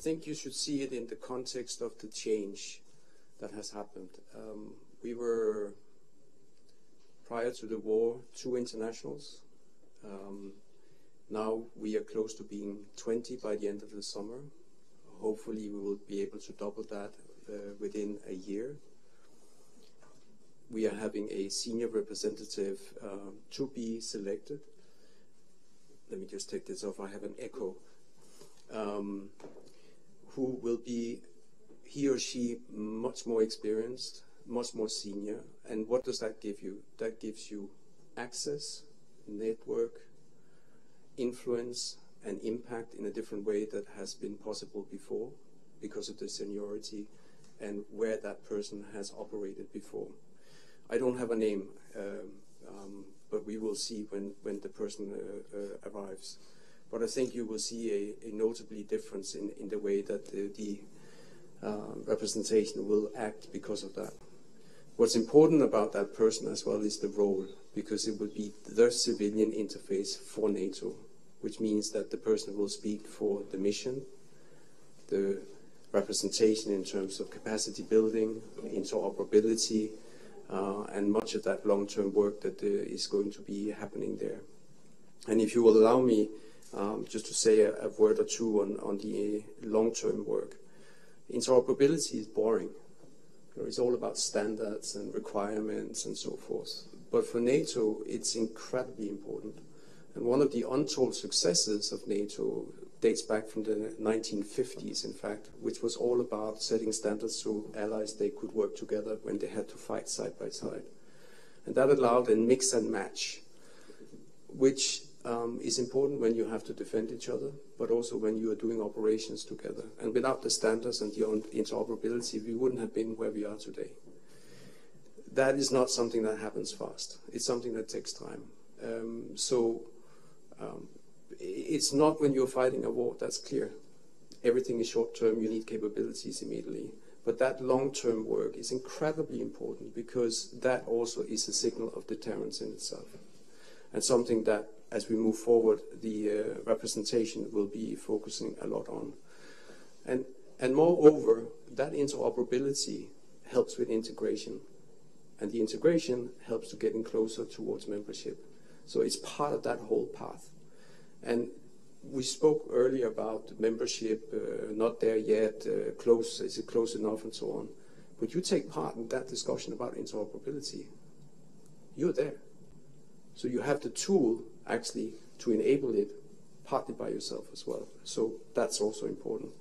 think you should see it in the context of the change that has happened. We were, prior to the war, 2 internationals. Now we are close to being 20 by the end of the summer. Hopefully we will be able to double that within a year. We are having a senior representative to be selected. Let me just take this off, I have an echo. Who will be, he or she, much more experienced, much more senior. And what does that give you? That gives you access, network, influence, and impact in a different way that has been possible before because of the seniority and where that person has operated before. I don't have a name, but we will see when the person arrives. But I think you will see a notably difference in the way that the representation will act because of that. What's important about that person as well is the role, because it will be the civilian interface for NATO, which means that the person will speak for the mission, the representation in terms of capacity building, interoperability, and much of that long-term work that is going to be happening there. And if you will allow me just to say a word or two on the long-term work. Interoperability is boring. It's all about standards and requirements and so forth. But for NATO, it's incredibly important. And one of the untold successes of NATO dates back from the 1950s, in fact, which was all about setting standards so allies, they could work together when they had to fight side by side. And that allowed a mix and match, which is important when you have to defend each other, but also when you are doing operations together. And without the standards and the interoperability, we wouldn't have been where we are today. That is not something that happens fast. It's something that takes time. It's not when you're fighting a war, that's clear. Everything is short-term, you need capabilities immediately. But that long-term work is incredibly important because that also is a signal of deterrence in itself. And something that, as we move forward, the representation will be focusing a lot on. And moreover, that interoperability helps with integration. And the integration helps to getting closer towards membership. So it's part of that whole path. And we spoke earlier about membership, not there yet, close, is it close enough and so on. But you take part in that discussion about interoperability, you're there. So you have the tool actually to enable it partly by yourself as well. So that's also important.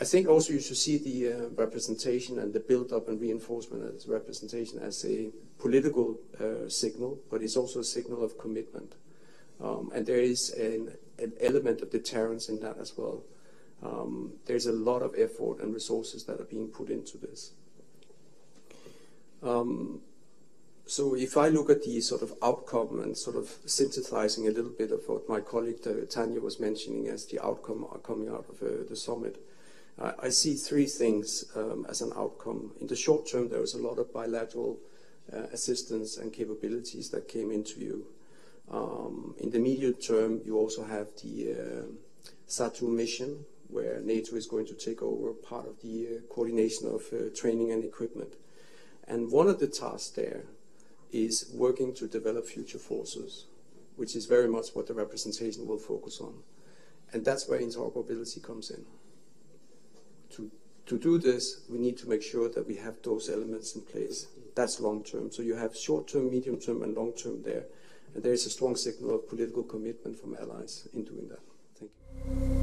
I think also you should see the representation and the build-up and reinforcement of this representation as a political signal, but it's also a signal of commitment. And there is an element of deterrence in that as well. There's a lot of effort and resources that are being put into this. So if I look at the sort of outcome and sort of synthesizing a little bit of what my colleague Tanya was mentioning as the outcome coming out of the summit, I see 3 things as an outcome. In the short term, there was a lot of bilateral assistance and capabilities that came into view. In the medium term, you also have the SATU mission, where NATO is going to take over part of the coordination of training and equipment. And one of the tasks there is working to develop future forces, which is very much what the representation will focus on. And that's where interoperability comes in. To do this, we need to make sure that we have those elements in place. That's long term. So you have short term, medium term, and long term there. And there is a strong signal of political commitment from allies in doing that. Thank you.